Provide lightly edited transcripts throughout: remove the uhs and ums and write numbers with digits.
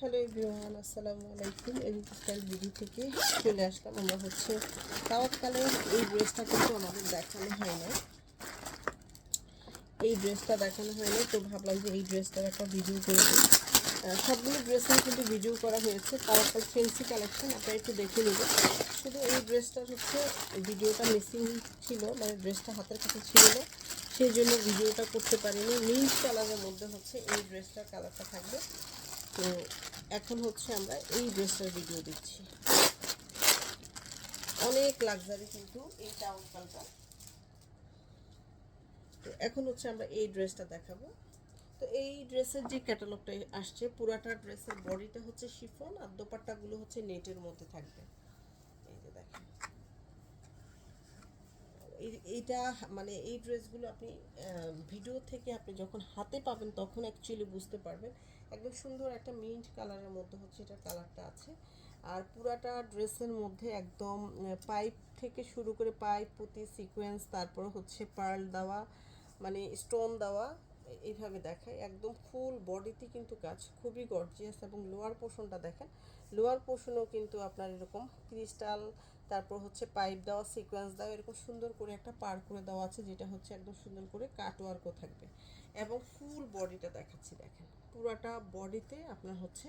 Hello everyone, আসসালামু আলাইকুম। Edit style video থেকে চলে আসলাম। আমরা হচ্ছে তাওয়াক্কালে এই ড্রেসটা কিন্তু আমাদের দেখানো হয় না, তো ভাবলাম যে এই ড্রেসটার একটা ভিডিও করে দিই। সবগুলো ড্রেসের কিন্তু ভিডিও করা হয়েছে। তাওয়াক্কাল ফেন্সি কালেকশন, আপনারা একটু দেখে নেবেন। শুধু এই ড্রেসটার হচ্ছে ভিডিওটা মিসিং ছিল, মানে ড্রেসটা হাতের কাছে ছিল না, সেই জন্য ভিডিওটা করতে পারিনি। মিন্ট কালারের মধ্যে হচ্ছে এই ড্রেসটার কালারটা থাকবে। তো এখন হচ্ছে আমরা এই ড্রেসটার ভিডিও দিচ্ছি। অনেক লাক্সারি কিন্তু এই টাওয়াক্কালটা। তো এখন হচ্ছে আমরা এই ড্রেসটা দেখাবো। তো এই ড্রেসের যে ক্যাটালগটা আসছে, পুরাটা ড্রেসের বডিটা হচ্ছে শিফন আর দোপাট্টাগুলো হচ্ছে নেটের মধ্যে থাকবে। এই যে দেখেন, এইটা মানে এই ড্রেসগুলো আপনি ভিডিও থেকে আপনি যখন হাতে পাবেন তখন অ্যাকচুয়ালি বুঝতে পারবেন। একদম সুন্দর একটা মিন্ট কালারের মধ্যে হচ্ছে এটা কালারটা আছে। আর পুরাটা ড্রেসের মধ্যে একদম পাইপ থেকে শুরু করে পাইপ পুঁতি সিকোয়েন্স, তারপর হচ্ছে পার্ল দেওয়া, মানে স্টোন দেওয়া, এইভাবে দেখায়। একদম ফুল বডিতে কিন্তু কাজ, খুবই গর্জিয়াস। এবং লোয়ার পোর্শনটা দেখেন, লোয়ার পোর্শনেও কিন্তু আপনার এরকম ক্রিস্টাল, তারপর হচ্ছে পাইপ দেওয়া, সিকোয়েন্স দেওয়া, এরকম সুন্দর করে একটা পার করে দেওয়া আছে, যেটা হচ্ছে একদম সুন্দর করে কাটওয়ার্কও থাকবে। এবং ফুল বডিটা দেখাচ্ছি, দেখেন পুরাটা বডিতে আপনার হচ্ছে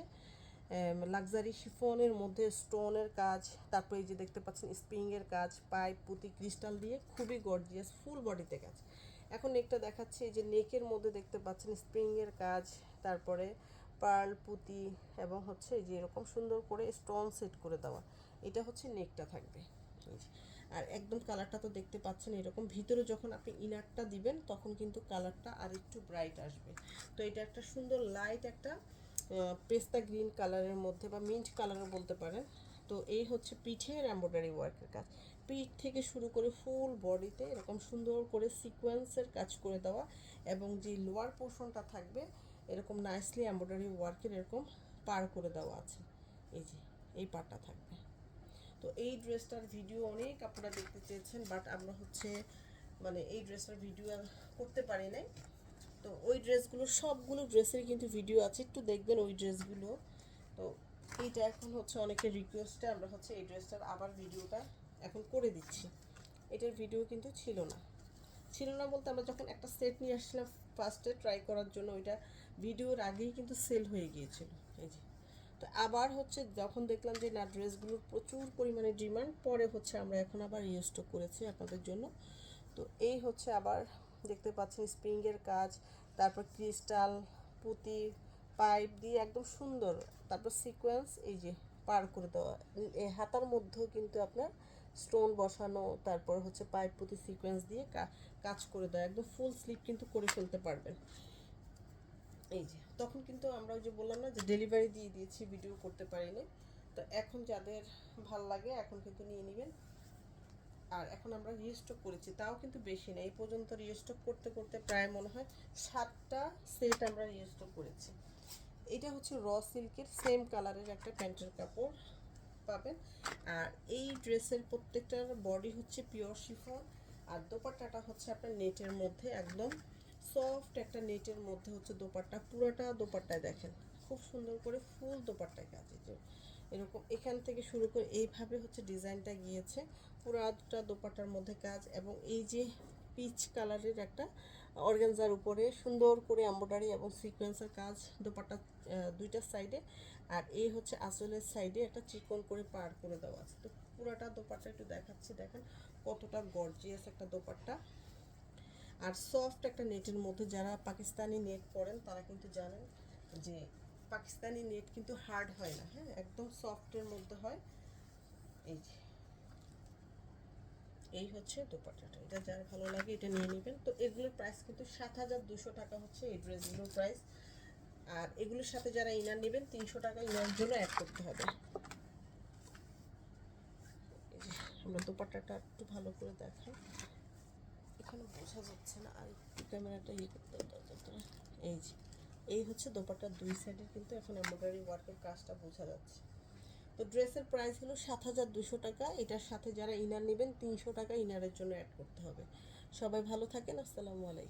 লাক্সারি শিফনের মধ্যে স্টোনের কাজ, তারপর এই যে দেখতে পাচ্ছেন স্প্রিংয়ের কাজ, পাইপ পুঁতি ক্রিস্টাল দিয়ে খুবই গর্জিয়াস ফুল বডিতে কাজ। এখন নেকটা দেখাচ্ছি, এই যে নেকের মধ্যে দেখতে পাচ্ছেন স্প্রিংয়ের কাজ, তারপরে পার্ল পুঁতি, এবং হচ্ছে এই যে এরকম সুন্দর করে স্টোন সেট করে দেওয়া। এটা হচ্ছে নেকটা থাকবে। আর একদম কালারটা তো দেখতে পাচ্ছেন এরকম। ভিতরে যখন আপনি ইনারটা দিবেন তখন কিন্তু কালারটা আর একটু ব্রাইট আসবে। তো এটা একটা সুন্দর লাইট একটা পেস্তা গ্রিন কালারের মধ্যে বা মিন্ট কালারও বলতে পারেন। তো এই হচ্ছে পিঠের এমব্রয়ডারি ওয়ার্কের কাজ, পিঠ থেকে শুরু করে ফুল বডিতে এরকম সুন্দর করে সিকোয়েন্সের কাজ করে দেওয়া। এবং যে লোয়ার পোর্শনটা থাকবে এরকম নাইসলি এমব্রয়ডারি ওয়ার্কের এরকম পার করে দেওয়া আছে। এই যে এই পার্টটা থাকবে। তো এই ড্রেসটার ভিডিও অনেক আপনারা দেখতে চেয়েছেন, বাট আমরা হচ্ছে মানে এই ড্রেসটার ভিডিও আর করতে পারি নাই। তো ওই ড্রেসগুলো সবগুলো ড্রেসের কিন্তু ভিডিও আছে, একটু দেখবেন ওই ড্রেসগুলো। তো এইটা এখন হচ্ছে অনেকের রিকোয়েস্টে আমরা হচ্ছে এই ড্রেসটার আবার ভিডিওটা এখন করে দিচ্ছি। এটার ভিডিও কিন্তু ছিল না বলতে, আমরা যখন একটা সেট নিয়ে আসছিলাম ফার্স্টে ট্রাই করার জন্য, ওইটা ভিডিওর আগেই কিন্তু সেল হয়ে গিয়েছিল। এই যে, তো আবার হচ্ছে যখন দেখলাম যে না ড্রেসগুলোর প্রচুর পরিমাণে ডিমান্ড, পরে হচ্ছে আমরা এখন আবার রিস্টক করেছি আপনাদের জন্য। তো এই হচ্ছে আবার দেখতে পাচ্ছেন স্প্রিংয়ের কাজ, তারপর ক্রিস্টাল পুঁতি পাইপ দিয়ে একদম সুন্দর, তারপর সিকোয়েন্স এই যে পার করে দেওয়া। এই হাতার মধ্যেও কিন্তু আপনার স্টোন বসানো, তারপর হচ্ছে পাইপ পুঁতি সিকোয়েন্স দিয়ে কাজ করে দেওয়া, একদম ফুল স্লিপ কিন্তু করে ফেলতে পারবেন। এই যে তখন কিন্তু আমরা ওই যে বললাম না যে ডেলিভারি দিয়ে দিয়েছি, ভিডিও করতে পারিনি। তো এখন যাদের ভাল লাগে এখন কিন্তু নিয়ে নেবেন। আর এখন আমরা রিস্টক করেছি, তাও কিন্তু বেশি না, এই পর্যন্ত রিস্টক করতে করতে প্রায় মনে হয় 7টা সেট আমরা রিস্টক করেছি। এটা হচ্ছে র সিল্কের সেম কালারের একটা প্যান্টের কাপড় পাবেন। আর এই ড্রেসের প্রত্যেকটার বডি হচ্ছে পিওর শিফন, আর দোপাট্টাটা হচ্ছে আপনার নেটের মধ্যে একদম সফট একটা নেটের মধ্যে হচ্ছে দোপাট্টা। পুরোটা দোপাট্টায় দেখেন খুব সুন্দর করে ফুল দোপাট্টায় কাজ, যে এরকম এখান থেকে শুরু করে এইভাবে হচ্ছে ডিজাইনটা গিয়েছে, পুরাটা দোপাট্টার মধ্যে কাজ। এবং এই যে পিচ কালারের একটা অর্গানজার উপরে সুন্দর করে এমব্রয়ডারি এবং সিকোয়েন্সের কাজ দোপাট্টা দুইটা সাইডে। আর এই হচ্ছে আসলের সাইডে একটা চিকন করে পার করে দেওয়া আছে। তো পুরাটা দোপাট্টা একটু দেখাচ্ছি, দেখেন কতটা গর্জিয়াস একটা দোপাট্টা। আর সফট একটা নেটের মধ্যে, যারা পাকিস্তানি নেট পরেন তারা কিন্তু জানেন যে পাকিস্তানি নেট কিন্তু হার্ড হয় না, হ্যাঁ একদম সফটের মধ্যে হয়। এই যে এই হচ্ছে দোপাট্টাটা, এটা যার ভালো লাগে এটা নিয়ে নেবেন। তো এগুলোর প্রাইস কিন্তু 7,200 টাকা হচ্ছে এই ড্রেসগুলোর প্রাইস। আর এগুলোর সাথে যারা ইনার নেবেন 300 টাকা ইনার জন্য অ্যাড করতে হবে। আমরা দোপাট্টাটা একটু ভালো করে দেখাই, এখানে বোঝা যাচ্ছে না, আর একটু ক্যামেরাটা ইয়ে করতে হতো। এই যে এই হচ্ছে দোপাট্টার দুই সাইডের কিন্তু এখন এমব্রয়ডারি ওয়ার্কের কাজটা বোঝা যাচ্ছে। তো ড্রেসের প্রাইস হলো 7,200 টাকা। এটার সাথে যারা ইনার নেবেন 300 টাকা ইনারের জন্য অ্যাড করতে হবে। সবাই ভালো থাকেন, আসসালামু আলাইকুম।